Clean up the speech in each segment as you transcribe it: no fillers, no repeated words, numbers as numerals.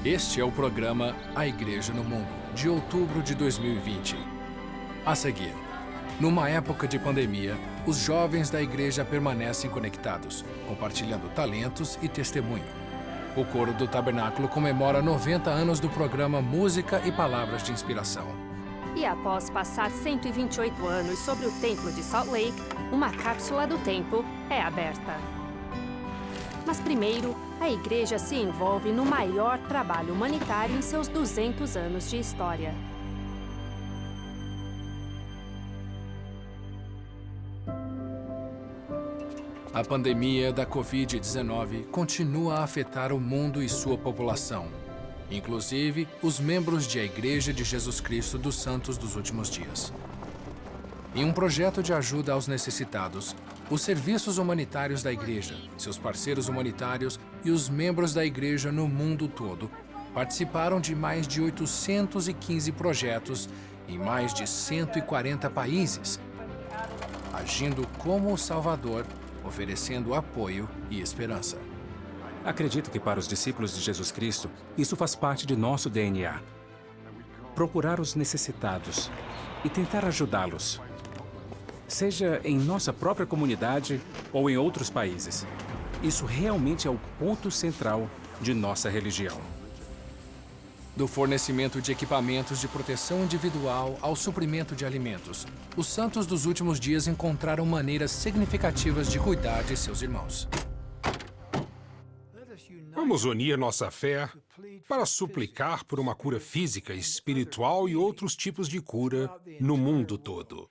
Este é o programa A Igreja no Mundo, de outubro de 2020. A seguir, numa época de pandemia, os jovens da igreja permanecem conectados, compartilhando talentos e testemunho. O Coro do Tabernáculo comemora 90 anos do programa Música e Palavras de Inspiração. E após passar 128 anos sobre o Templo de Salt Lake, uma cápsula do tempo é aberta. Mas primeiro, a igreja se envolve no maior trabalho humanitário em seus 200 anos de história. A pandemia da Covid-19 continua a afetar o mundo e sua população, inclusive os membros de A Igreja de Jesus Cristo dos Santos dos Últimos Dias. Em um projeto de ajuda aos necessitados, os serviços humanitários da Igreja, seus parceiros humanitários e os membros da Igreja no mundo todo participaram de mais de 815 projetos em mais de 140 países, agindo como o Salvador, oferecendo apoio e esperança. Acredito que para os discípulos de Jesus Cristo, isso faz parte de nosso DNA. Procurar os necessitados e tentar ajudá-los, seja em nossa própria comunidade ou em outros países. Isso realmente é o ponto central de nossa religião. Do fornecimento de equipamentos de proteção individual ao suprimento de alimentos, os santos dos últimos dias encontraram maneiras significativas de cuidar de seus irmãos. Vamos unir nossa fé para suplicar por uma cura física, espiritual e outros tipos de cura no mundo todo.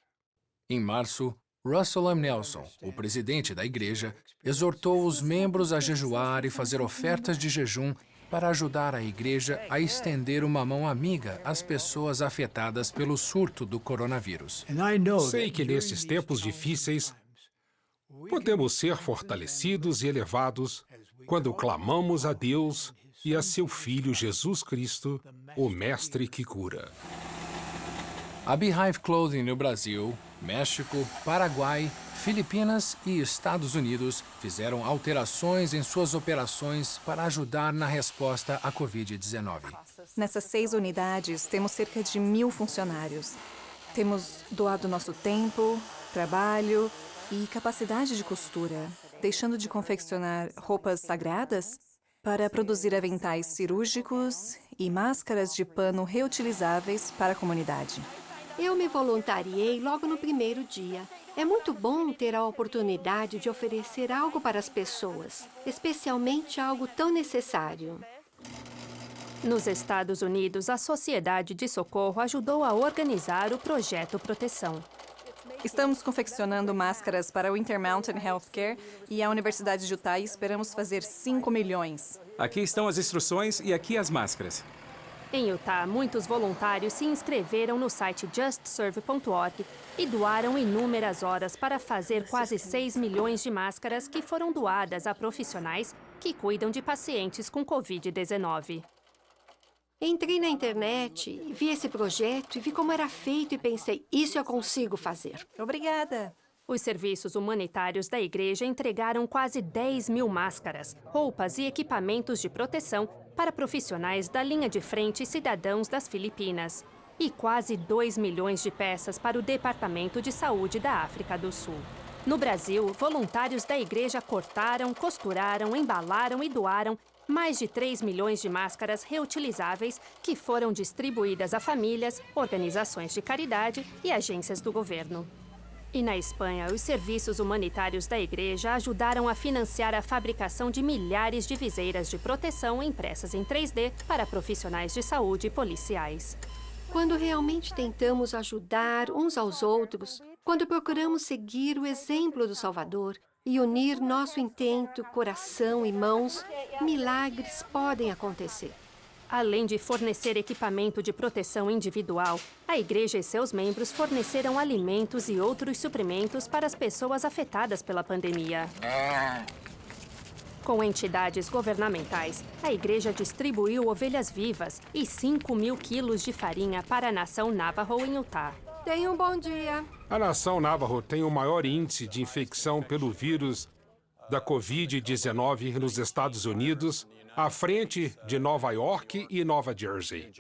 Em março, Russell M. Nelson, o presidente da igreja, exortou os membros a jejuar e fazer ofertas de jejum para ajudar a igreja a estender uma mão amiga às pessoas afetadas pelo surto do coronavírus. Sei que nesses tempos difíceis, podemos ser fortalecidos e elevados quando clamamos a Deus e a seu Filho Jesus Cristo, o Mestre que cura. A Beehive Clothing no Brasil, México, Paraguai, Filipinas e Estados Unidos fizeram alterações em suas operações para ajudar na resposta à Covid-19. Nessas 6 unidades, temos cerca de 1.000 funcionários. Temos doado nosso tempo, trabalho e capacidade de costura, deixando de confeccionar roupas sagradas para produzir aventais cirúrgicos e máscaras de pano reutilizáveis para a comunidade. Eu me voluntariei logo no primeiro dia. É muito bom ter a oportunidade de oferecer algo para as pessoas, especialmente algo tão necessário. Nos Estados Unidos, a Sociedade de Socorro ajudou a organizar o Projeto Proteção. Estamos confeccionando máscaras para o Intermountain Healthcare e a Universidade de Utah e esperamos fazer 5 milhões. Aqui estão as instruções e aqui as máscaras. Em Utah, muitos voluntários se inscreveram no site justserve.org e doaram inúmeras horas para fazer quase 6 milhões de máscaras que foram doadas a profissionais que cuidam de pacientes com Covid-19. Entrei na internet, vi esse projeto e vi como era feito e pensei, isso eu consigo fazer. Obrigada. Os serviços humanitários da igreja entregaram quase 10.000 máscaras, roupas e equipamentos de proteção para profissionais da linha de frente e cidadãos das Filipinas. E quase 2 milhões de peças para o Departamento de Saúde da África do Sul. No Brasil, voluntários da igreja cortaram, costuraram, embalaram e doaram mais de 3 milhões de máscaras reutilizáveis que foram distribuídas a famílias, organizações de caridade e agências do governo. E na Espanha, os serviços humanitários da igreja ajudaram a financiar a fabricação de milhares de viseiras de proteção impressas em 3D para profissionais de saúde e policiais. Quando realmente tentamos ajudar uns aos outros, quando procuramos seguir o exemplo do Salvador e unir nosso intento, coração e mãos, milagres podem acontecer. Além de fornecer equipamento de proteção individual, a igreja e seus membros forneceram alimentos e outros suprimentos para as pessoas afetadas pela pandemia. Com entidades governamentais, a igreja distribuiu ovelhas vivas e 5.000 quilos de farinha para a nação Navajo em Utah. Tenha um bom dia. A nação Navajo tem o maior índice de infecção pelo vírus da Covid-19 nos Estados Unidos, à frente de Nova York e Nova Jersey.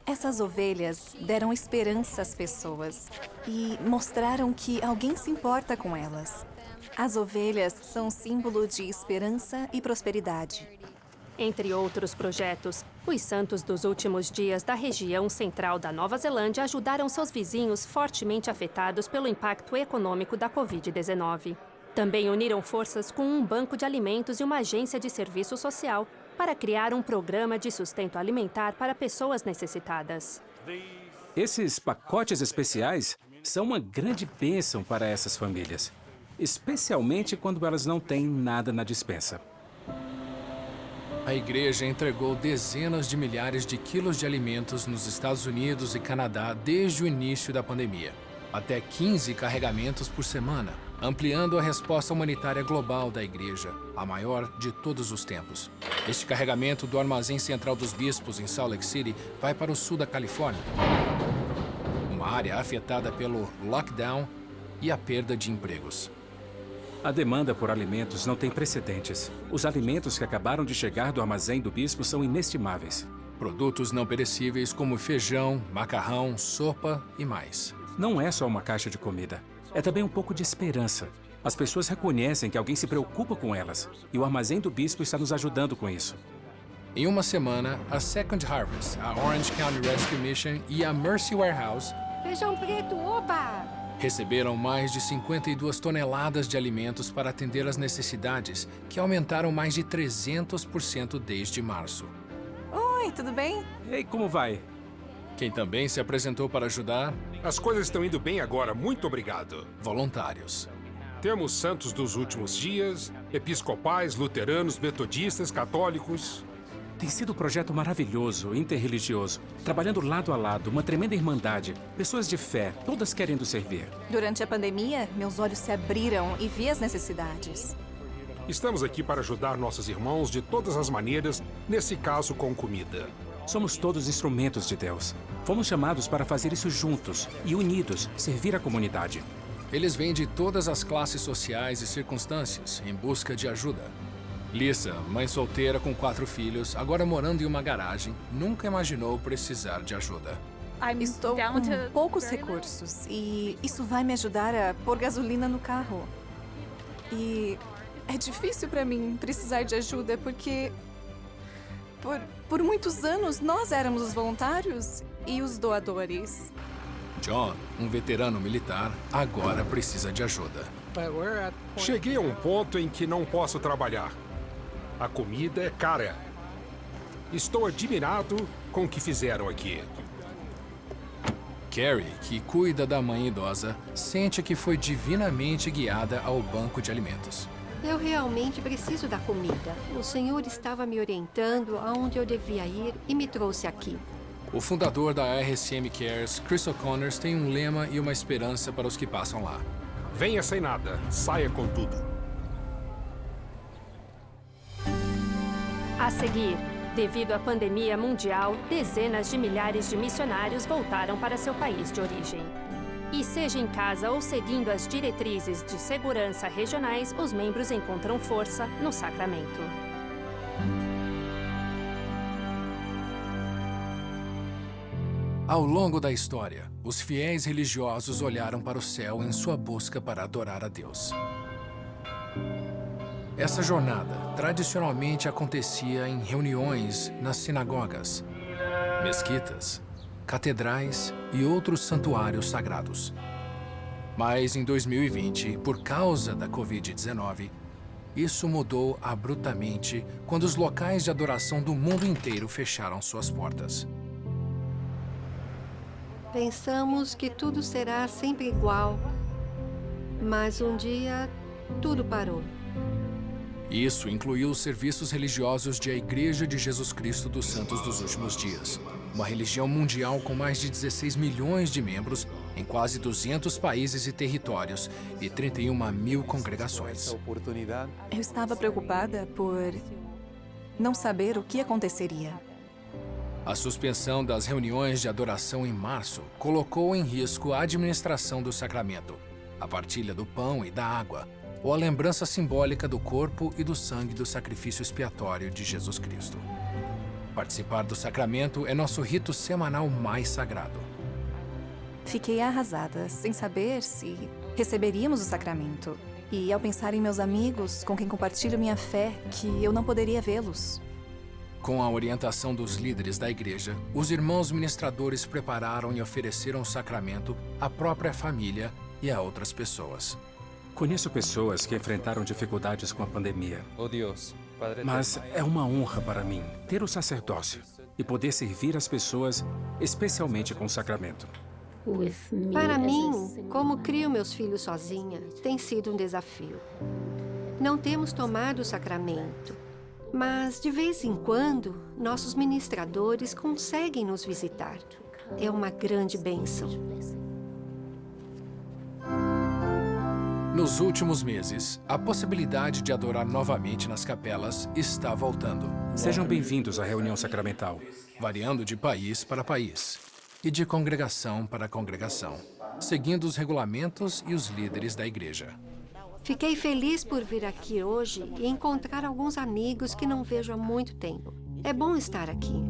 Essas ovelhas deram esperança às pessoas e mostraram que alguém se importa com elas. As ovelhas são símbolo de esperança e prosperidade. Entre outros projetos, os santos dos últimos dias da região central da Nova Zelândia ajudaram seus vizinhos fortemente afetados pelo impacto econômico da Covid-19. Também uniram forças com um banco de alimentos e uma agência de serviço social para criar um programa de sustento alimentar para pessoas necessitadas. Esses pacotes especiais são uma grande bênção para essas famílias, especialmente quando elas não têm nada na despensa. A igreja entregou dezenas de milhares de quilos de alimentos nos Estados Unidos e Canadá desde o início da pandemia. Até 15 carregamentos por semana, ampliando a resposta humanitária global da igreja, a maior de todos os tempos. Este carregamento do Armazém Central dos Bispos em Salt Lake City vai para o sul da Califórnia, uma área afetada pelo lockdown e a perda de empregos. A demanda por alimentos não tem precedentes. Os alimentos que acabaram de chegar do Armazém do Bispo são inestimáveis. Produtos não perecíveis como feijão, macarrão, sopa e mais. Não é só uma caixa de comida. É também um pouco de esperança. As pessoas reconhecem que alguém se preocupa com elas. E o Armazém do Bispo está nos ajudando com isso. Em uma semana, a Second Harvest, a Orange County Rescue Mission e a Mercy Warehouse Feijão preto, oba! receberam mais de 52 toneladas de alimentos para atender às necessidades, que aumentaram mais de 300% desde março. Oi, tudo bem? Ei, como vai? Quem também se apresentou para ajudar? As coisas estão indo bem agora, muito obrigado. Voluntários. Temos santos dos últimos dias, episcopais, luteranos, metodistas, católicos. Tem sido um projeto maravilhoso, interreligioso. Trabalhando lado a lado, uma tremenda irmandade. Pessoas de fé, todas querendo servir. Durante a pandemia, meus olhos se abriram e vi as necessidades. Estamos aqui para ajudar nossos irmãos de todas as maneiras, nesse caso com comida. Somos todos instrumentos de Deus. Fomos chamados para fazer isso juntos e unidos, servir a comunidade. Eles vêm de todas as classes sociais e circunstâncias em busca de ajuda. Lisa, mãe solteira com 4 filhos, agora morando em uma garagem, nunca imaginou precisar de ajuda. Estou com poucos recursos e isso vai me ajudar a pôr gasolina no carro. E é difícil para mim precisar de ajuda porque por muitos anos nós éramos os voluntários e os doadores. John, um veterano militar, agora precisa de ajuda. Cheguei a um ponto em que não posso trabalhar. A comida é cara. Estou admirado com o que fizeram aqui. Carrie, que cuida da mãe idosa, sente que foi divinamente guiada ao banco de alimentos. Eu realmente preciso da comida. O Senhor estava me orientando aonde eu devia ir e me trouxe aqui. O fundador da RCM Cares, Chris O'Connors, tem um lema e uma esperança para os que passam lá. Venha sem nada, saia com tudo. A seguir, devido à pandemia mundial, dezenas de milhares de missionários voltaram para seu país de origem. E seja em casa ou seguindo as diretrizes de segurança regionais, os membros encontram força no sacramento. Ao longo da história, os fiéis religiosos olharam para o céu em sua busca para adorar a Deus. Essa jornada tradicionalmente acontecia em reuniões nas sinagogas, mesquitas, catedrais e outros santuários sagrados. Mas em 2020, por causa da Covid-19, isso mudou abruptamente quando os locais de adoração do mundo inteiro fecharam suas portas. Pensamos que tudo será sempre igual, mas um dia tudo parou. Isso incluiu os serviços religiosos de A Igreja de Jesus Cristo dos Santos dos Últimos Dias, uma religião mundial com mais de 16 milhões de membros em quase 200 países e territórios e 31 mil congregações. Eu estava preocupada por não saber o que aconteceria. A suspensão das reuniões de adoração em março colocou em risco a administração do sacramento, a partilha do pão e da água, ou a lembrança simbólica do corpo e do sangue do sacrifício expiatório de Jesus Cristo. Participar do sacramento é nosso rito semanal mais sagrado. Fiquei arrasada, sem saber se receberíamos o sacramento. E ao pensar em meus amigos, com quem compartilho minha fé, que eu não poderia vê-los. Com a orientação dos líderes da igreja, os irmãos ministradores prepararam e ofereceram o sacramento à própria família e a outras pessoas. Conheço pessoas que enfrentaram dificuldades com a pandemia. Oh Deus, Padre Mas é uma honra para mim ter o sacerdócio e poder servir as pessoas, especialmente com o sacramento. Para mim, como crio meus filhos sozinha, tem sido um desafio. Não temos tomado o sacramento, mas de vez em quando, nossos ministradores conseguem nos visitar. É uma grande bênção. Nos últimos meses, a possibilidade de adorar novamente nas capelas está voltando, Sejam bem-vindos à reunião sacramental. variando de país para país e de congregação para congregação, seguindo os regulamentos e os líderes da igreja. Fiquei feliz por vir aqui hoje e encontrar alguns amigos que não vejo há muito tempo. É bom estar aqui.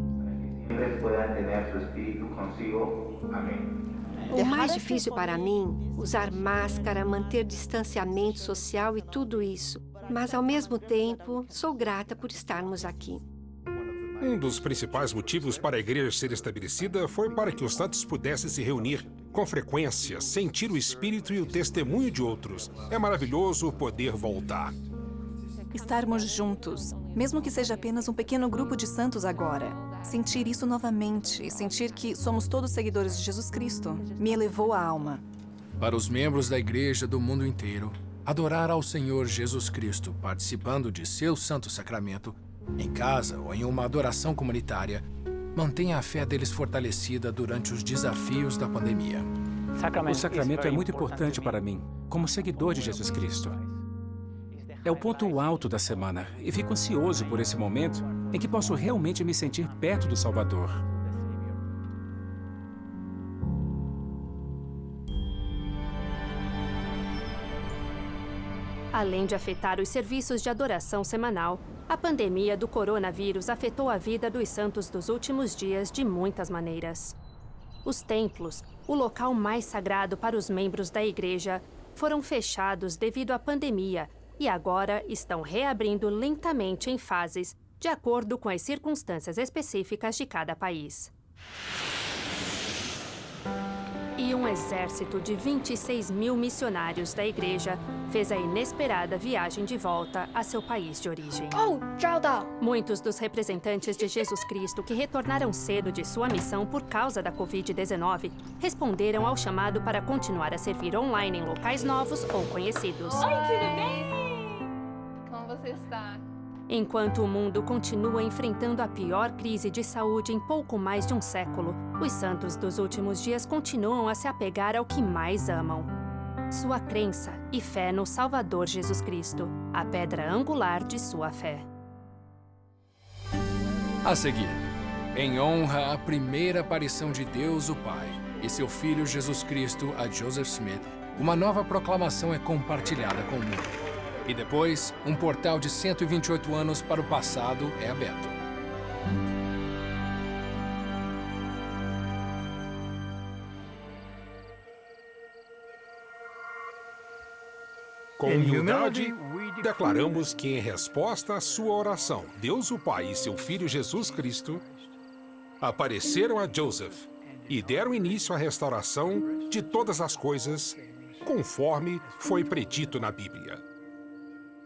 Puedan tener su espíritu consigo. Amén. O mais difícil para mim, usar máscara, manter distanciamento social e tudo isso. Mas, ao mesmo tempo, sou grata por estarmos aqui. Um dos principais motivos para a igreja ser estabelecida foi para que os santos pudessem se reunir com frequência, sentir o espírito e o testemunho de outros. É maravilhoso poder voltar. Estarmos juntos, mesmo que seja apenas um pequeno grupo de santos agora. Sentir isso novamente, sentir que somos todos seguidores de Jesus Cristo, me elevou a alma. Para os membros da igreja do mundo inteiro, adorar ao Senhor Jesus Cristo participando de seu santo sacramento, em casa ou em uma adoração comunitária, mantenha a fé deles fortalecida durante os desafios da pandemia. O sacramento é muito importante para mim, como seguidor de Jesus Cristo. É o ponto alto da semana e fico ansioso por esse momento em que posso realmente me sentir perto do Salvador. Além de afetar os serviços de adoração semanal, a pandemia do coronavírus afetou a vida dos santos dos últimos dias de muitas maneiras. Os templos, o local mais sagrado para os membros da igreja, foram fechados devido à pandemia e agora estão reabrindo lentamente em fases, de acordo com as circunstâncias específicas de cada país. E um exército de 26 mil missionários da igreja fez a inesperada viagem de volta a seu país de origem. Muitos dos representantes de Jesus Cristo que retornaram cedo de sua missão por causa da Covid-19 responderam ao chamado para continuar a servir online em locais novos ou conhecidos. Oi, tudo bem? Como você está? Enquanto o mundo continua enfrentando a pior crise de saúde em pouco mais de um século, os santos dos últimos dias continuam a se apegar ao que mais amam: sua crença e fé no Salvador Jesus Cristo, a pedra angular de sua fé. A seguir, em honra à primeira aparição de Deus, o Pai, e seu Filho Jesus Cristo a Joseph Smith, uma nova proclamação é compartilhada com o mundo. E depois, um portal de 128 anos para o passado é aberto. Com humildade, declaramos que, em resposta à sua oração, Deus o Pai e seu Filho Jesus Cristo apareceram a Joseph e deram início à restauração de todas as coisas, conforme foi predito na Bíblia.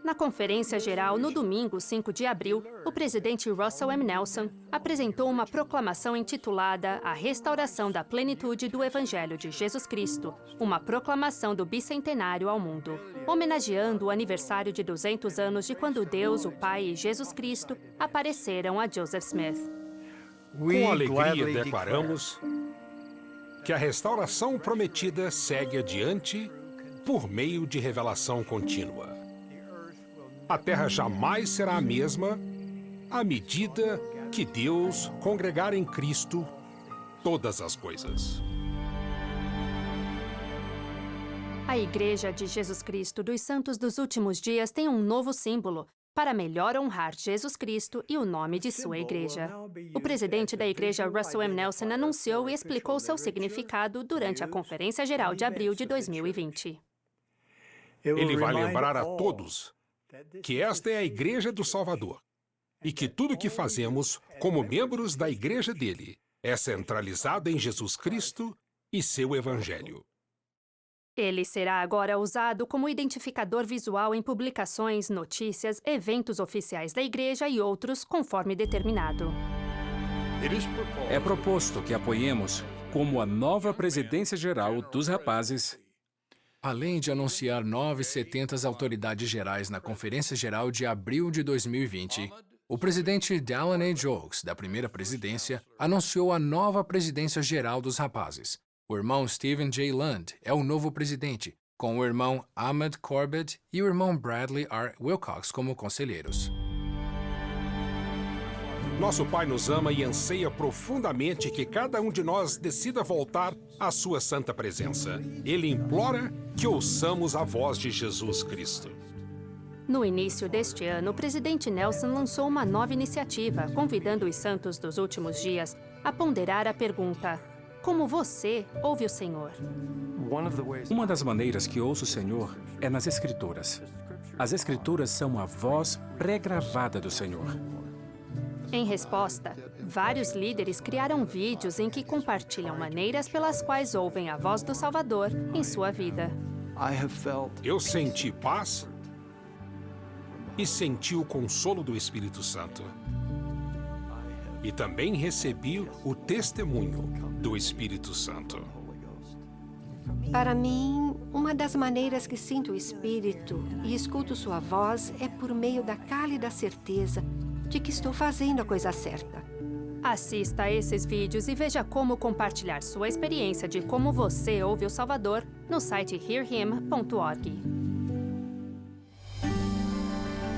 Na Conferência Geral, no domingo, 5 de abril, o presidente Russell M. Nelson apresentou uma proclamação intitulada A Restauração da Plenitude do Evangelho de Jesus Cristo, uma proclamação do bicentenário ao mundo, homenageando o aniversário de 200 anos de quando Deus, o Pai e Jesus Cristo apareceram a Joseph Smith. Com alegria declaramos que a restauração prometida segue adiante por meio de revelação contínua. A terra jamais será a mesma à medida que Deus congregar em Cristo todas as coisas. A Igreja de Jesus Cristo dos Santos dos Últimos Dias tem um novo símbolo para melhor honrar Jesus Cristo e o nome de sua igreja. O presidente da igreja, Russell M. Nelson, anunciou e explicou seu significado durante a Conferência Geral de abril de 2020. Ele vai lembrar a todos que esta é a Igreja do Salvador e que tudo o que fazemos como membros da igreja dele é centralizado em Jesus Cristo e seu Evangelho. Ele será agora usado como identificador visual em publicações, notícias, eventos oficiais da igreja e outros, conforme determinado. É proposto que apoiemos como a nova presidência geral dos rapazes. Além de anunciar 970 autoridades gerais na Conferência Geral de abril de 2020, o presidente Dallin H. Oaks, da primeira presidência, anunciou a nova presidência geral dos rapazes. O irmão Stephen J. Lund é o novo presidente, com o irmão Ahmed Corbett e o irmão Bradley R. Wilcox como conselheiros. Nosso Pai nos ama e anseia profundamente que cada um de nós decida voltar à sua santa presença. Ele implora que ouçamos a voz de Jesus Cristo. No início deste ano, o presidente Nelson lançou uma nova iniciativa, convidando os santos dos últimos dias a ponderar a pergunta: como você ouve o Senhor? Uma das maneiras que ouço o Senhor é nas Escrituras. As Escrituras são a voz pré-gravada do Senhor. Em resposta, vários líderes criaram vídeos em que compartilham maneiras pelas quais ouvem a voz do Salvador em sua vida. Eu senti paz e senti o consolo do Espírito Santo. E também recebi o testemunho do Espírito Santo. Para mim, uma das maneiras que sinto o Espírito e escuto sua voz é por meio da cálida certeza de que estou fazendo a coisa certa. Assista a esses vídeos e veja como compartilhar sua experiência de como você ouve o Salvador no site hearhim.org.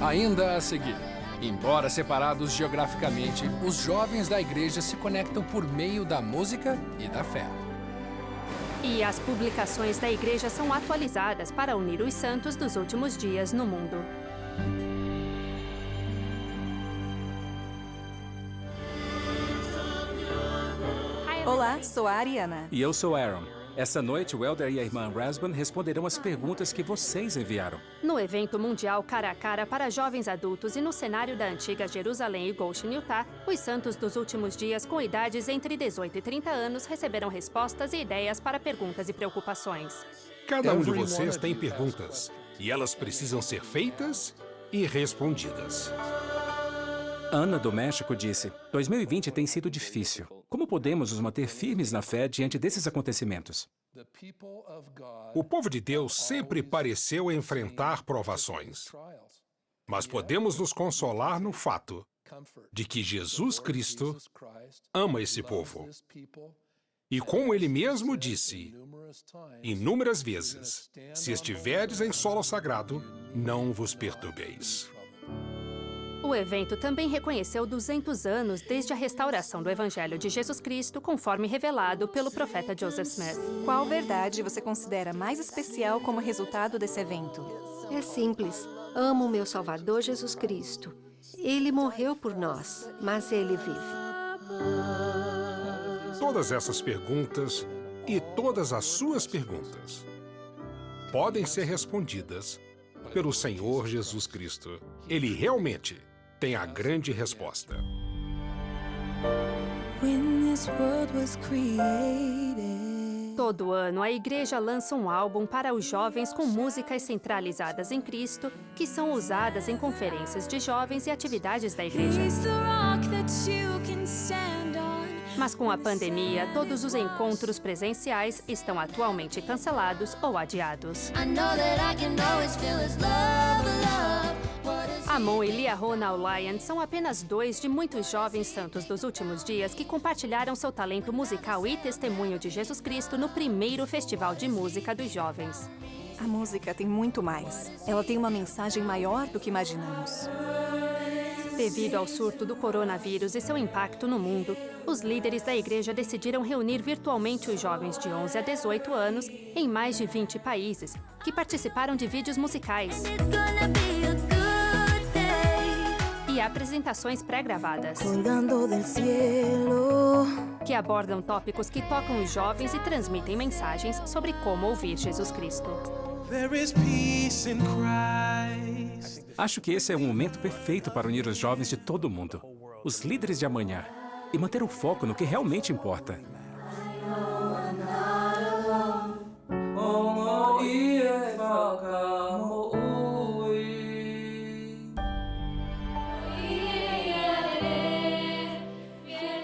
Ainda a seguir, embora separados geograficamente, os jovens da igreja se conectam por meio da música e da fé. E as publicações da igreja são atualizadas para unir os santos dos últimos dias no mundo. Olá, sou a Ariana. E eu sou Aaron. Essa noite, o Elder e a irmã Rasban responderão as perguntas que vocês enviaram. No evento mundial cara a cara para jovens adultos e no cenário da antiga Jerusalém e Goshen, Utah, os santos dos últimos dias com idades entre 18 e 30 anos receberam respostas e ideias para perguntas e preocupações. Cada um de vocês tem perguntas, e elas precisam ser feitas e respondidas. Ana, do México, disse: 2020 tem sido difícil. Como podemos nos manter firmes na fé diante desses acontecimentos? O povo de Deus sempre pareceu enfrentar provações. Mas podemos nos consolar no fato de que Jesus Cristo ama esse povo. E como ele mesmo disse inúmeras vezes, se estiveres em solo sagrado, não vos perturbeis. O evento também reconheceu 200 anos desde a restauração do Evangelho de Jesus Cristo, conforme revelado pelo profeta Joseph Smith. Qual verdade você considera mais especial como resultado desse evento? É simples. Amo o meu Salvador Jesus Cristo. Ele morreu por nós, mas ele vive. Todas essas perguntas e todas as suas perguntas podem ser respondidas pelo Senhor Jesus Cristo. Ele realmente tem a grande resposta. Todo ano, a igreja lança um álbum para os jovens com músicas centralizadas em Cristo, que são usadas em conferências de jovens e atividades da igreja. Mas com a pandemia, todos os encontros presenciais estão atualmente cancelados ou adiados. Amon e Liahona Olayan são apenas dois de muitos jovens santos dos últimos dias que compartilharam seu talento musical e testemunho de Jesus Cristo no primeiro Festival de Música dos Jovens. A música tem muito mais. Ela tem uma mensagem maior do que imaginamos. Devido ao surto do coronavírus e seu impacto no mundo, os líderes da igreja decidiram reunir virtualmente os jovens de 11 a 18 anos em mais de 20 países, que participaram de vídeos musicais e apresentações pré-gravadas, que abordam tópicos que tocam os jovens e transmitem mensagens sobre como ouvir Jesus Cristo. Acho que esse é o momento perfeito para unir os jovens de todo o mundo, os líderes de amanhã, e manter o foco no que realmente importa.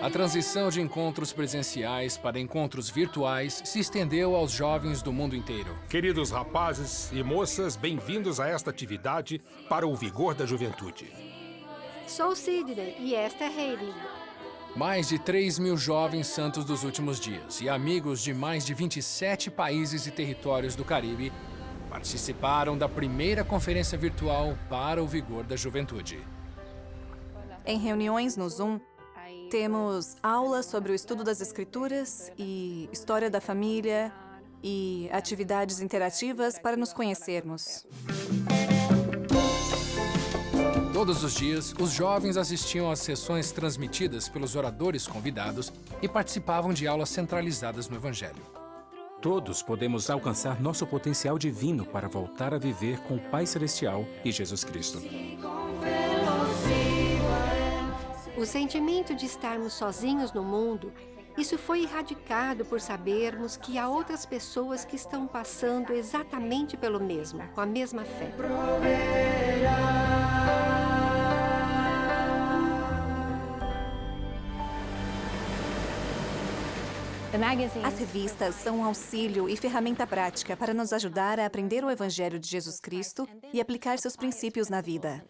A transição de encontros presenciais para encontros virtuais se estendeu aos jovens do mundo inteiro. Queridos rapazes e moças, bem-vindos a esta atividade para o Vigor da Juventude. Sou Sidney e esta é Hayley. Mais de 3.000 jovens santos dos últimos dias e amigos de mais de 27 países e territórios do Caribe participaram da primeira conferência virtual para o Vigor da Juventude. Em reuniões no Zoom, temos aulas sobre o estudo das Escrituras e história da família e atividades interativas para nos conhecermos. Todos os dias, os jovens assistiam às sessões transmitidas pelos oradores convidados e participavam de aulas centralizadas no Evangelho. Todos podemos alcançar nosso potencial divino para voltar a viver com o Pai Celestial e Jesus Cristo. O sentimento de estarmos sozinhos no mundo, isso foi erradicado por sabermos que há outras pessoas que estão passando exatamente pelo mesmo, com a mesma fé. As revistas são um auxílio e ferramenta prática para nos ajudar a aprender o Evangelho de Jesus Cristo e aplicar seus princípios na vida.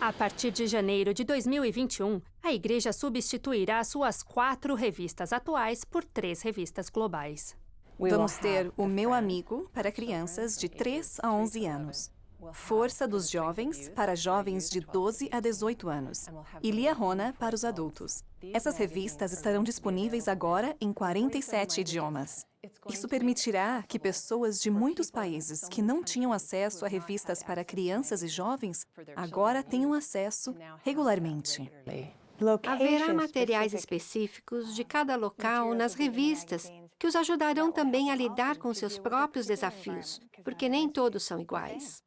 A partir de janeiro de 2021, a igreja substituirá suas 4 revistas atuais por 3 revistas globais. Vamos ter o Meu Amigo para crianças de 3 a 11 anos, Força dos Jovens para jovens de 12 a 18 anos e Liahona para os adultos. Essas revistas estarão disponíveis agora em 47 idiomas. Isso permitirá que pessoas de muitos países que não tinham acesso a revistas para crianças e jovens agora tenham acesso regularmente. Haverá materiais específicos de cada local nas revistas que os ajudarão também a lidar com seus próprios desafios, porque nem todos são iguais.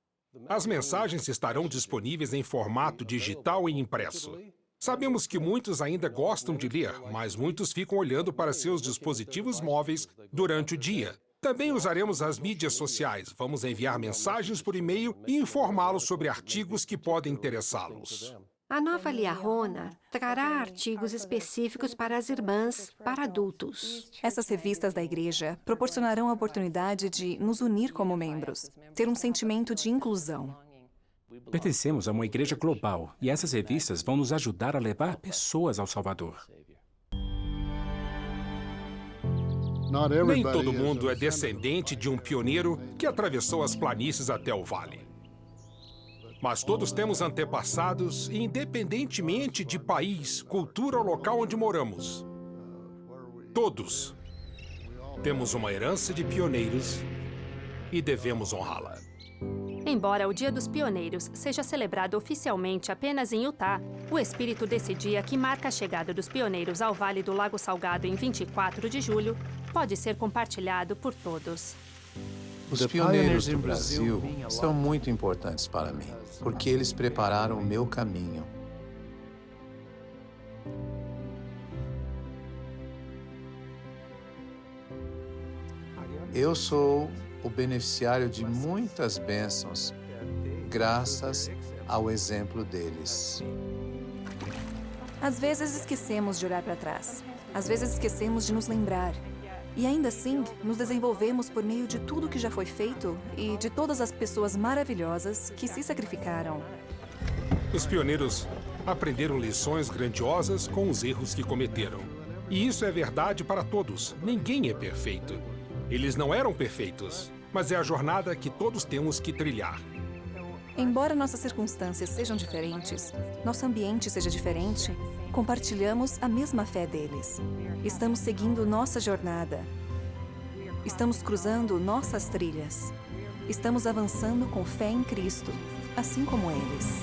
As mensagens estarão disponíveis em formato digital e impresso. Sabemos que muitos ainda gostam de ler, mas muitos ficam olhando para seus dispositivos móveis durante o dia. Também usaremos as mídias sociais. Vamos enviar mensagens por e-mail e informá-los sobre artigos que podem interessá-los. A nova Liahona trará artigos específicos para as irmãs, para adultos. Essas revistas da igreja proporcionarão a oportunidade de nos unir como membros, ter um sentimento de inclusão. Pertencemos a uma igreja global e essas revistas vão nos ajudar a levar pessoas ao Salvador. Nem todo mundo é descendente de um pioneiro que atravessou as planícies até o vale. Mas todos temos antepassados, independentemente de país, cultura ou local onde moramos. Todos temos uma herança de pioneiros e devemos honrá-la. Embora o Dia dos Pioneiros seja celebrado oficialmente apenas em Utah, o espírito desse dia, que marca a chegada dos pioneiros ao Vale do Lago Salgado em 24 de julho, pode ser compartilhado por todos. Os pioneiros do Brasil são muito importantes para mim, porque eles prepararam o meu caminho. Eu sou o beneficiário de muitas bênçãos, graças ao exemplo deles. Às vezes esquecemos de olhar para trás. Às vezes esquecemos de nos lembrar. E ainda assim, nos desenvolvemos por meio de tudo que já foi feito e de todas as pessoas maravilhosas que se sacrificaram. Os pioneiros aprenderam lições grandiosas com os erros que cometeram. E isso é verdade para todos. Ninguém é perfeito. Eles não eram perfeitos, mas é a jornada que todos temos que trilhar. Embora nossas circunstâncias sejam diferentes, nosso ambiente seja diferente, compartilhamos a mesma fé deles. Estamos seguindo nossa jornada. Estamos cruzando nossas trilhas. Estamos avançando com fé em Cristo, assim como eles.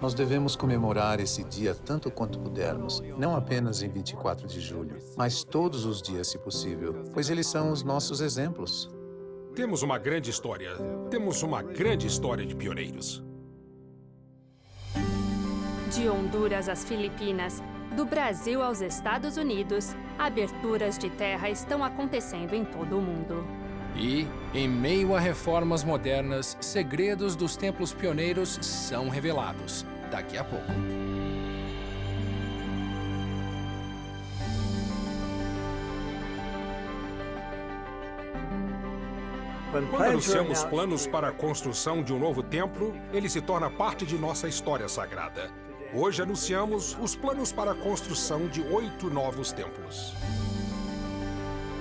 Nós devemos comemorar esse dia tanto quanto pudermos, não apenas em 24 de julho, mas todos os dias, se possível, pois eles são os nossos exemplos. Temos uma grande história. Temos uma grande história de pioneiros. De Honduras às Filipinas, do Brasil aos Estados Unidos, aberturas de terra estão acontecendo em todo o mundo. E, em meio a reformas modernas, segredos dos templos pioneiros são revelados. Daqui a pouco. Quando anunciamos planos para a construção de um novo templo, ele se torna parte de nossa história sagrada. Hoje anunciamos os planos para a construção de 8 novos templos.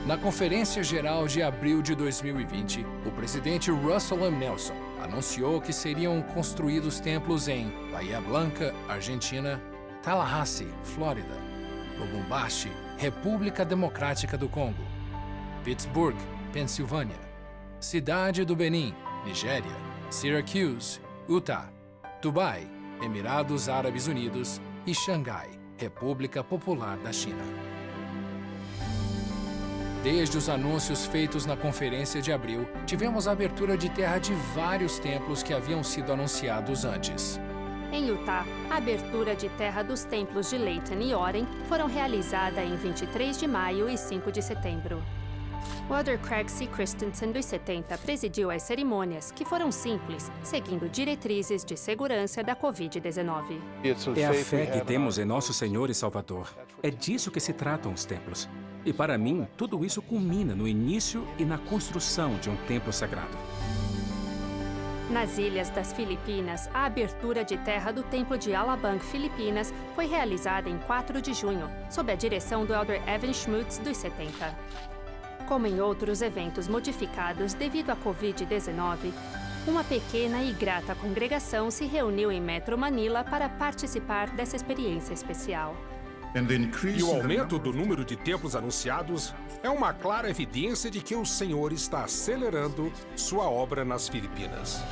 Na Conferência Geral de abril de 2020, o presidente Russell M. Nelson anunciou que seriam construídos templos em Bahia Blanca, Argentina, Tallahassee, Flórida, Lubumbashi, República Democrática do Congo, Pittsburgh, Pensilvânia, Cidade do Benin, Nigéria, Syracuse, Utah, Dubai, Emirados Árabes Unidos e Xangai, República Popular da China. Desde os anúncios feitos na Conferência de abril, tivemos a abertura de terra de vários templos que haviam sido anunciados antes. Em Utah, a abertura de terra dos templos de Layton e Orem foram realizada em 23 de maio e 5 de setembro. O Elder Craig C. Christensen, dos 70, presidiu as cerimônias, que foram simples, seguindo diretrizes de segurança da Covid-19. É a fé que temos em nosso Senhor e Salvador. É disso que se tratam os templos. E para mim, tudo isso culmina no início e na construção de um templo sagrado. Nas ilhas das Filipinas, a abertura de terra do Templo de Alabang, Filipinas, foi realizada em 4 de junho, sob a direção do Elder Evan Schmutz, dos 70. Como em outros eventos modificados devido à Covid-19, uma pequena e grata congregação se reuniu em Metro Manila para participar dessa experiência especial. E o aumento do número de templos anunciados é uma clara evidência de que o Senhor está acelerando sua obra nas Filipinas.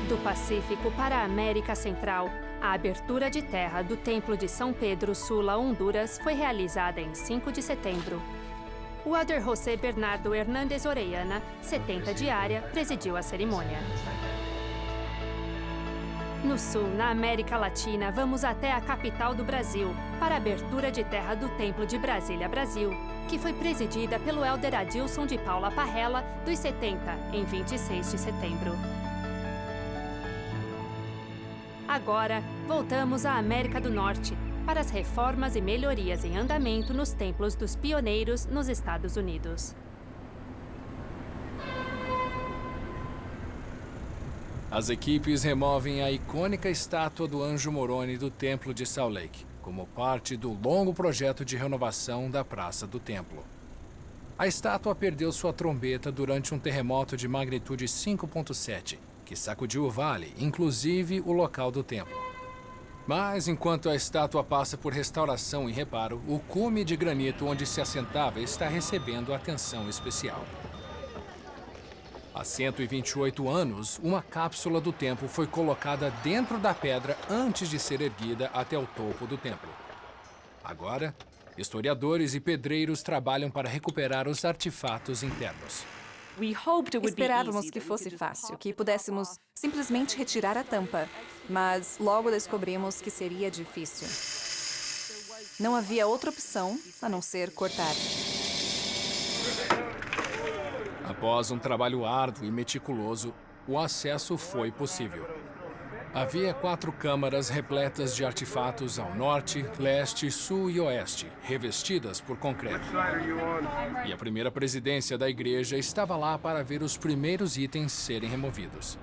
Do Pacífico para a América Central, a abertura de terra do Templo de São Pedro Sula, Honduras, foi realizada em 5 de setembro. O Elder José Bernardo Hernández Orellana, 70 de área, presidiu a cerimônia. No sul, na América Latina, vamos até a capital do Brasil, para a abertura de terra do Templo de Brasília, Brasil, que foi presidida pelo Elder Adilson de Paula Parrella, dos 70, em 26 de setembro. Agora, voltamos à América do Norte, para as reformas e melhorias em andamento nos templos dos pioneiros nos Estados Unidos. As equipes removem a icônica estátua do Anjo Moroni do Templo de Salt Lake, como parte do longo projeto de renovação da Praça do Templo. A estátua perdeu sua trombeta durante um terremoto de magnitude 5.7, que sacudiu o vale, inclusive o local do templo. Mas, enquanto a estátua passa por restauração e reparo, o cume de granito onde se assentava está recebendo atenção especial. Há 128 anos, uma cápsula do templo foi colocada dentro da pedra antes de ser erguida até o topo do templo. Agora, historiadores e pedreiros trabalham para recuperar os artefatos internos. Esperávamos que fosse fácil, que pudéssemos simplesmente retirar a tampa, mas logo descobrimos que seria difícil. Não havia outra opção a não ser cortar. Após um trabalho árduo e meticuloso, o acesso foi possível. Havia 4 câmaras repletas de artefatos ao norte, leste, sul e oeste, revestidas por concreto. E a primeira presidência da igreja estava lá para ver os primeiros itens serem removidos.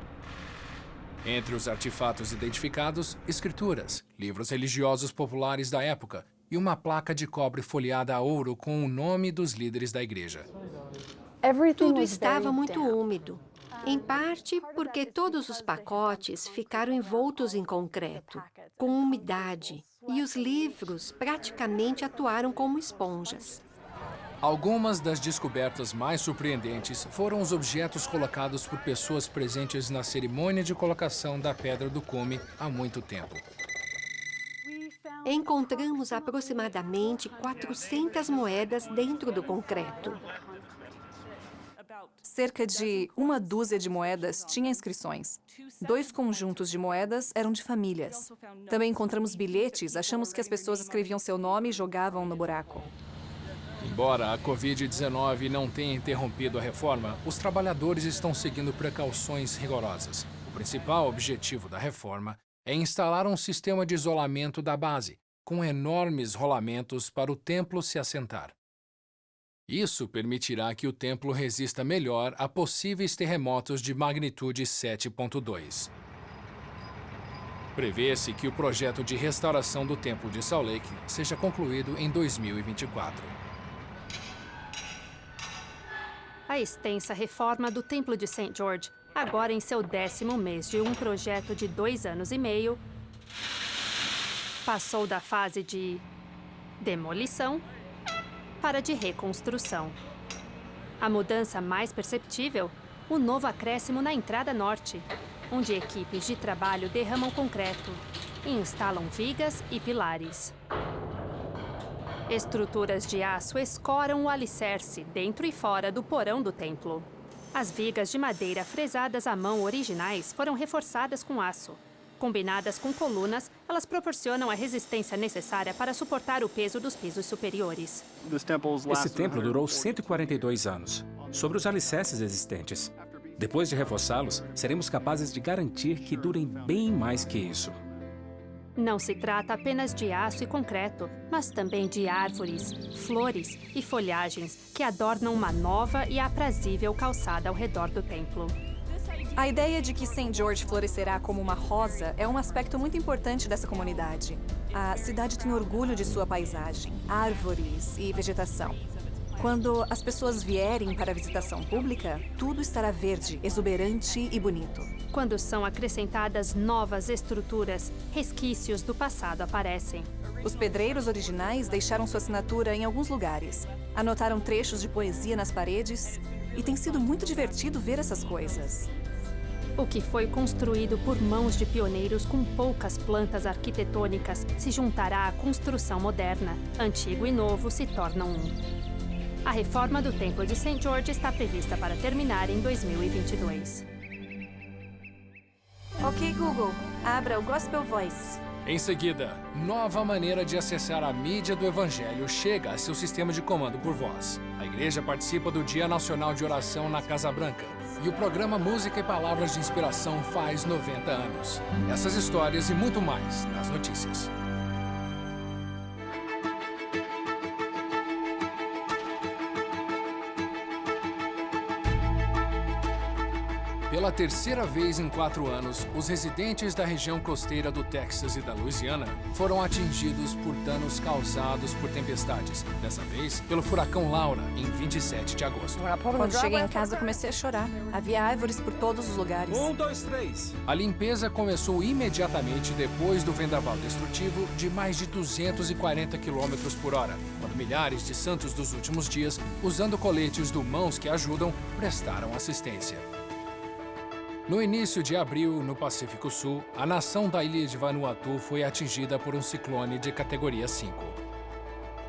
Entre os artefatos identificados, escrituras, livros religiosos populares da época e uma placa de cobre folheada a ouro com o nome dos líderes da igreja. Tudo estava muito úmido. Em parte porque todos os pacotes ficaram envoltos em concreto, com umidade, e os livros praticamente atuaram como esponjas. Algumas das descobertas mais surpreendentes foram os objetos colocados por pessoas presentes na cerimônia de colocação da Pedra do Cume há muito tempo. Encontramos aproximadamente 400 moedas dentro do concreto. Cerca de uma dúzia de moedas tinha inscrições. 2 conjuntos de moedas eram de famílias. Também encontramos bilhetes, achamos que as pessoas escreviam seu nome e jogavam no buraco. Embora a Covid-19 não tenha interrompido a reforma, os trabalhadores estão seguindo precauções rigorosas. O principal objetivo da reforma é instalar um sistema de isolamento da base, com enormes rolamentos para o templo se assentar. Isso permitirá que o templo resista melhor a possíveis terremotos de magnitude 7.2. Prevê-se que o projeto de restauração do Templo de Salt Lake seja concluído em 2024. A extensa reforma do Templo de St. George, agora em seu 10º mês de um projeto de 2 anos e meio, passou da fase de demolição para de reconstrução. A mudança mais perceptível, o novo acréscimo na entrada norte, onde equipes de trabalho derramam concreto e instalam vigas e pilares. Estruturas de aço escoram o alicerce dentro e fora do porão do templo. As vigas de madeira fresadas à mão originais foram reforçadas com aço. Combinadas com colunas, elas proporcionam a resistência necessária para suportar o peso dos pisos superiores. Esse templo durou 142 anos, sobre os alicerces existentes. Depois de reforçá-los, seremos capazes de garantir que durem bem mais que isso. Não se trata apenas de aço e concreto, mas também de árvores, flores e folhagens que adornam uma nova e aprazível calçada ao redor do templo. A ideia de que St. George florescerá como uma rosa é um aspecto muito importante dessa comunidade. A cidade tem orgulho de sua paisagem, árvores e vegetação. Quando as pessoas vierem para a visitação pública, tudo estará verde, exuberante e bonito. Quando são acrescentadas novas estruturas, resquícios do passado aparecem. Os pedreiros originais deixaram sua assinatura em alguns lugares. Anotaram trechos de poesia nas paredes e tem sido muito divertido ver essas coisas. O que foi construído por mãos de pioneiros com poucas plantas arquitetônicas se juntará à construção moderna. Antigo e novo se tornam um. A reforma do Templo de St. George está prevista para terminar em 2022. Ok, Google, abra o Gospel Voice. Em seguida, nova maneira de acessar a mídia do Evangelho chega a seu sistema de comando por voz. A igreja participa do Dia Nacional de Oração na Casa Branca. E o programa Música e Palavras de Inspiração faz 90 anos. Essas histórias e muito mais nas notícias. Pela terceira vez em 4 anos, os residentes da região costeira do Texas e da Louisiana foram atingidos por danos causados por tempestades. Dessa vez, pelo furacão Laura, em 27 de agosto. Quando cheguei em casa, comecei a chorar. Havia árvores por todos os lugares. 1, 2, 3. A limpeza começou imediatamente depois do vendaval destrutivo de mais de 240 km por hora, quando milhares de santos dos últimos dias, usando coletes do Mãos que Ajudam, prestaram assistência. No início de abril, no Pacífico Sul, a nação da ilha de Vanuatu foi atingida por um ciclone de categoria 5.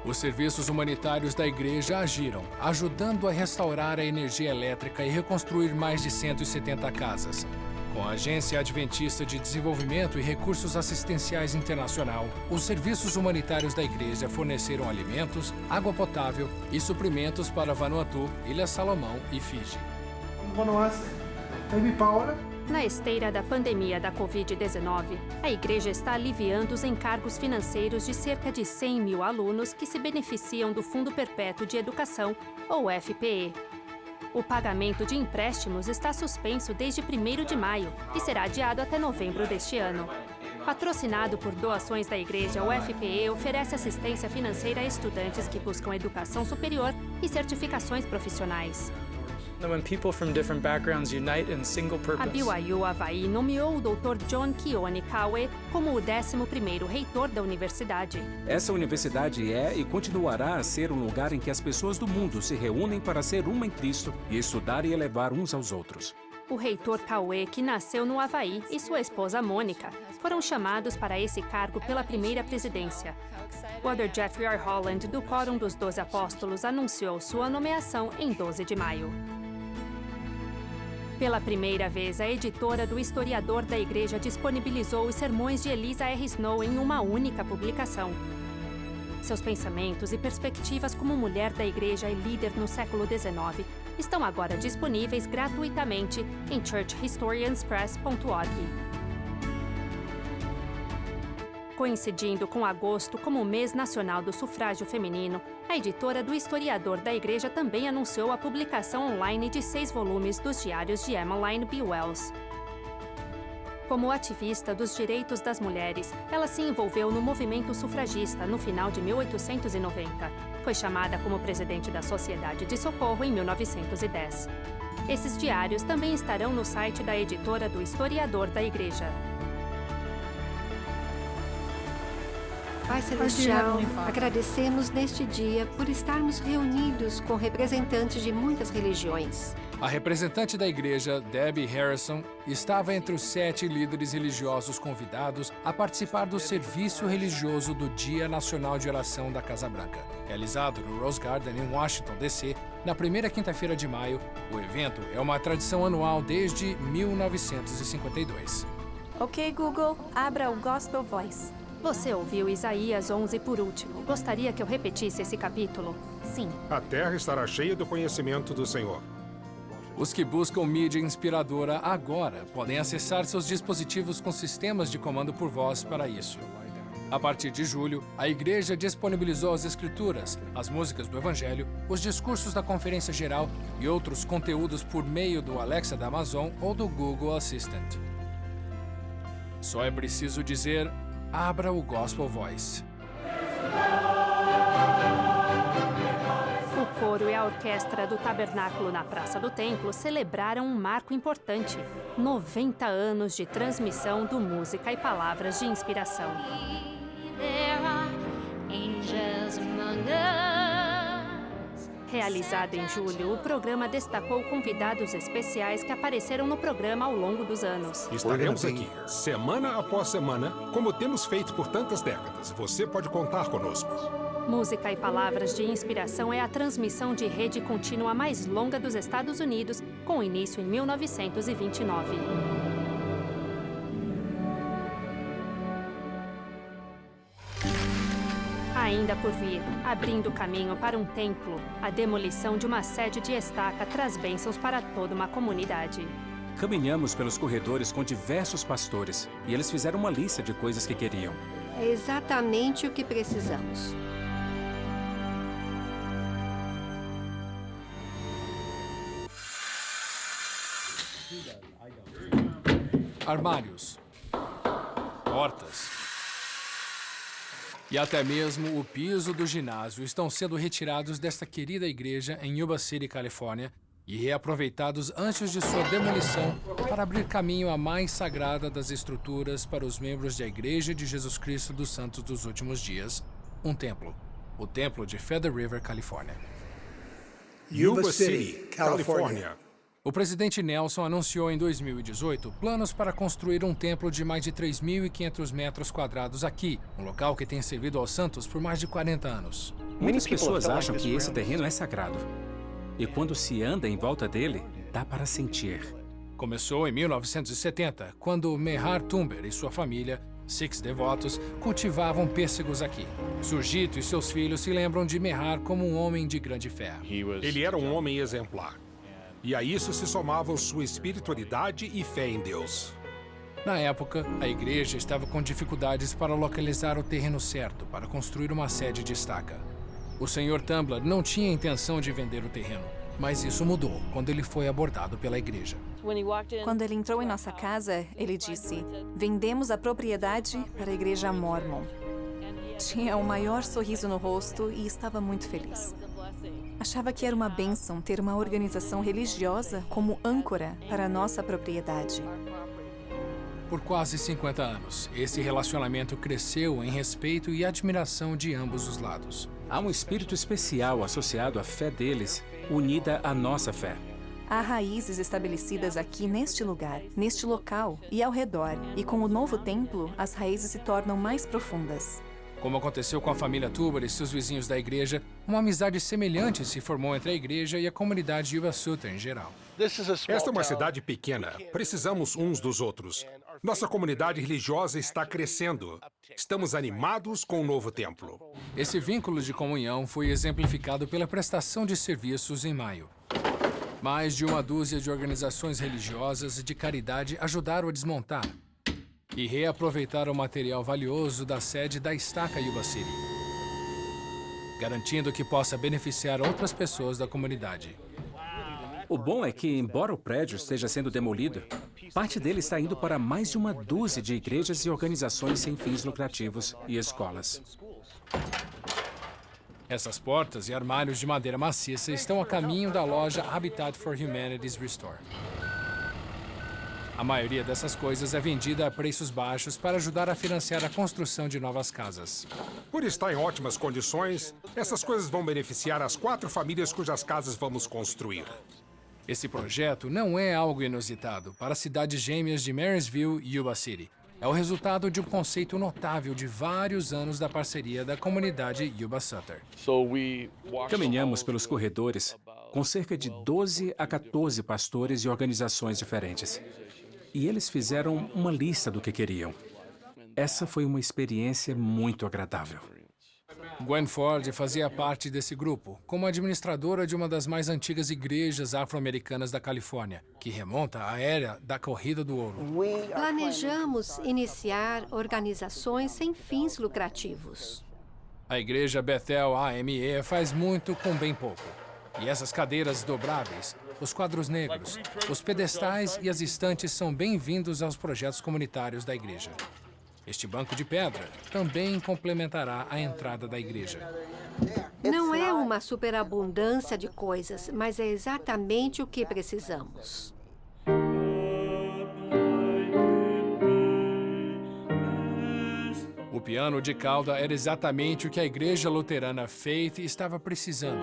Os serviços humanitários da igreja agiram, ajudando a restaurar a energia elétrica e reconstruir mais de 170 casas. Com a Agência Adventista de Desenvolvimento e Recursos Assistenciais Internacional, os serviços humanitários da igreja forneceram alimentos, água potável e suprimentos para Vanuatu, Ilha Salomão e Fiji. Na esteira da pandemia da Covid-19, a igreja está aliviando os encargos financeiros de cerca de 100 mil alunos que se beneficiam do Fundo Perpétuo de Educação, ou FPE. O pagamento de empréstimos está suspenso desde 1º de maio e será adiado até novembro deste ano. Patrocinado por doações da igreja, o FPE oferece assistência financeira a estudantes que buscam educação superior e certificações profissionais. When people from different backgrounds unite in single A purpose. BYU Havaí nomeou o Dr. John Keone Kawe como o 11º reitor da universidade. Essa universidade é e continuará a ser um lugar em que as pessoas do mundo se reúnem para ser uma em Cristo e estudar e elevar uns aos outros. O reitor Kawe, que nasceu no Havaí, e sua esposa Mônica foram chamados para esse cargo pela primeira presidência. O Dr. Jeffrey R. Holland, do Quórum dos 12 Apóstolos, anunciou sua nomeação em 12 de maio. Pela primeira vez, a editora do Historiador da Igreja disponibilizou os sermões de Eliza R. Snow em uma única publicação. Seus pensamentos e perspectivas como mulher da Igreja e líder no século XIX estão agora disponíveis gratuitamente em churchhistorianspress.org. Coincidindo com agosto como o mês nacional do sufrágio feminino, a editora do Historiador da Igreja também anunciou a publicação online de 6 volumes dos diários de Emmeline B. Wells. Como ativista dos direitos das mulheres, ela se envolveu no movimento sufragista no final de 1890. Foi chamada como presidente da Sociedade de Socorro em 1910. Esses diários também estarão no site da editora do Historiador da Igreja. Pai Celestial, agradecemos neste dia por estarmos reunidos com representantes de muitas religiões. A representante da igreja, Debbie Harrison, estava entre os 7 líderes religiosos convidados a participar do serviço religioso do Dia Nacional de Oração da Casa Branca. Realizado no Rose Garden, em Washington, D.C., na primeira quinta-feira de maio, o evento é uma tradição anual desde 1952. Ok, Google, abra o Gospel Voice. Você ouviu Isaías 11 por último. Gostaria que eu repetisse esse capítulo? Sim. A terra estará cheia do conhecimento do Senhor. Os que buscam mídia inspiradora agora podem acessar seus dispositivos com sistemas de comando por voz para isso. A partir de julho, a igreja disponibilizou as escrituras, as músicas do Evangelho, os discursos da Conferência Geral e outros conteúdos por meio do Alexa da Amazon ou do Google Assistant. Só é preciso dizer: abra o Gospel Voice. O coro e a orquestra do Tabernáculo na Praça do Templo celebraram um marco importante: 90 anos de transmissão do Música e Palavras de Inspiração. Realizado em julho, o programa destacou convidados especiais que apareceram no programa ao longo dos anos. Estaremos aqui, semana após semana, como temos feito por tantas décadas. Você pode contar conosco. Música e Palavras de Inspiração é a transmissão de rede contínua mais longa dos Estados Unidos, com início em 1929. Ainda por vir, abrindo caminho para um templo, a demolição de uma sede de estaca traz bênçãos para toda uma comunidade. Caminhamos pelos corredores com diversos pastores e eles fizeram uma lista de coisas que queriam. É exatamente o que precisamos. Armários, portas e até mesmo o piso do ginásio estão sendo retirados desta querida igreja em Yuba City, Califórnia, e reaproveitados antes de sua demolição para abrir caminho à mais sagrada das estruturas para os membros da Igreja de Jesus Cristo dos Santos dos Últimos Dias, um templo, o Templo de Feather River, Califórnia. Yuba City, Califórnia. O presidente Nelson anunciou em 2018 planos para construir um templo de mais de 3.500 metros quadrados aqui, um local que tem servido aos santos por mais de 40 anos. Muitas pessoas acham que esse terreno é sagrado. E quando se anda em volta dele, dá para sentir. Começou em 1970, quando Mehar Tumber e sua família, Sikhs devotos, cultivavam pêssegos aqui. Surjito e seus filhos se lembram de Mehar como um homem de grande fé. Ele era um homem exemplar. E a isso se somavam sua espiritualidade e fé em Deus. Na época, a igreja estava com dificuldades para localizar o terreno certo para construir uma sede de estaca. O Sr. Tumblr não tinha intenção de vender o terreno, mas isso mudou quando ele foi abordado pela igreja. Quando ele entrou em nossa casa, ele disse: vendemos a propriedade para a igreja Mormon. Tinha o maior sorriso no rosto e estava muito feliz. Achava que era uma bênção ter uma organização religiosa como âncora para a nossa propriedade. Por quase 50 anos, esse relacionamento cresceu em respeito e admiração de ambos os lados. Há um espírito especial associado à fé deles, unida à nossa fé. Há raízes estabelecidas aqui neste lugar, neste local e ao redor, e com o novo templo, as raízes se tornam mais profundas. Como aconteceu com a família Tuber e seus vizinhos da igreja, uma amizade semelhante se formou entre a igreja e a comunidade Yuba Sutter em geral. Esta é uma cidade pequena. Precisamos uns dos outros. Nossa comunidade religiosa está crescendo. Estamos animados com o novo templo. Esse vínculo de comunhão foi exemplificado pela prestação de serviços em maio. Mais de uma dúzia de organizações religiosas de caridade ajudaram a desmontar e reaproveitar o material valioso da sede da estaca Yuba City, garantindo que possa beneficiar outras pessoas da comunidade. O bom é que, embora o prédio esteja sendo demolido, parte dele está indo para mais de uma dúzia de igrejas e organizações sem fins lucrativos e escolas. Essas portas e armários de madeira maciça estão a caminho da loja Habitat for Humanity's Restore. A maioria dessas coisas é vendida a preços baixos para ajudar a financiar a construção de novas casas. Por estar em ótimas condições, essas coisas vão beneficiar as 4 famílias cujas casas vamos construir. Esse projeto não é algo inusitado para as cidades gêmeas de Marysville e Yuba City. É o resultado de um conceito notável de vários anos da parceria da comunidade Yuba Sutter. Caminhamos pelos corredores com cerca de 12 a 14 pastores e organizações diferentes. E eles fizeram uma lista do que queriam. Essa foi uma experiência muito agradável. Gwen Ford fazia parte desse grupo, como administradora de uma das mais antigas igrejas afro-americanas da Califórnia, que remonta à era da Corrida do Ouro. Planejamos iniciar organizações sem fins lucrativos. A igreja Bethel AME faz muito com bem pouco. E essas cadeiras dobráveis, os quadros negros, os pedestais e as estantes são bem-vindos aos projetos comunitários da igreja. Este banco de pedra também complementará a entrada da igreja. Não é uma superabundância de coisas, mas é exatamente o que precisamos. O piano de cauda era exatamente o que a igreja luterana Faith estava precisando.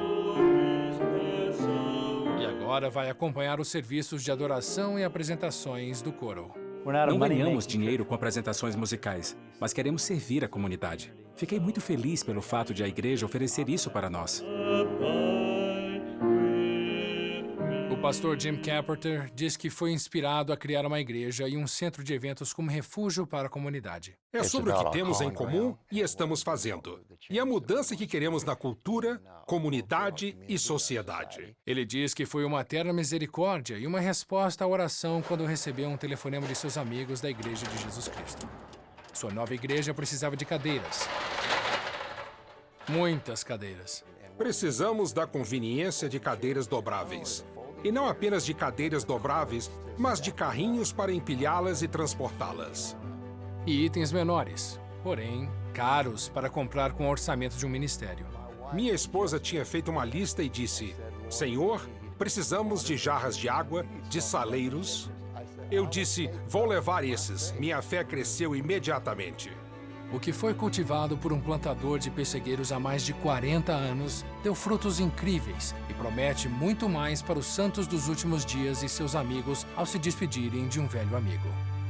E agora vai acompanhar os serviços de adoração e apresentações do coro. Não ganhamos dinheiro com apresentações musicais, mas queremos servir a comunidade. Fiquei muito feliz pelo fato de a igreja oferecer isso para nós. O pastor Jim Carpenter diz que foi inspirado a criar uma igreja e um centro de eventos como refúgio para a comunidade. É sobre o que temos em comum e estamos fazendo. E a mudança que queremos na cultura, comunidade e sociedade. Ele diz que foi uma terna misericórdia e uma resposta à oração quando recebeu um telefonema de seus amigos da Igreja de Jesus Cristo. Sua nova igreja precisava de cadeiras. Muitas cadeiras. Precisamos da conveniência de cadeiras dobráveis. E não apenas de cadeiras dobráveis, mas de carrinhos para empilhá-las e transportá-las. E itens menores, porém caros para comprar com o orçamento de um ministério. Minha esposa tinha feito uma lista e disse: Senhor, precisamos de jarras de água, de saleiros. Eu disse: vou levar esses. Minha fé cresceu imediatamente. O que foi cultivado por um plantador de pessegueiros há mais de 40 anos deu frutos incríveis e promete muito mais para os santos dos últimos dias e seus amigos ao se despedirem de um velho amigo.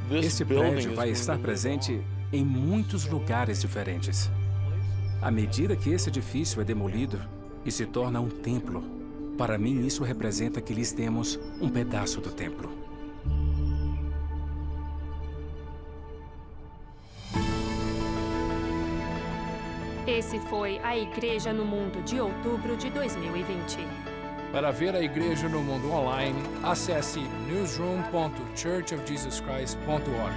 Esse prédio vai estar presente em muitos lugares diferentes. À medida que esse edifício é demolido e se torna um templo, para mim isso representa que lhes demos um pedaço do templo. Esse foi A Igreja no Mundo de outubro de 2020. Para ver a Igreja no Mundo online, acesse newsroom.churchofjesuschrist.org.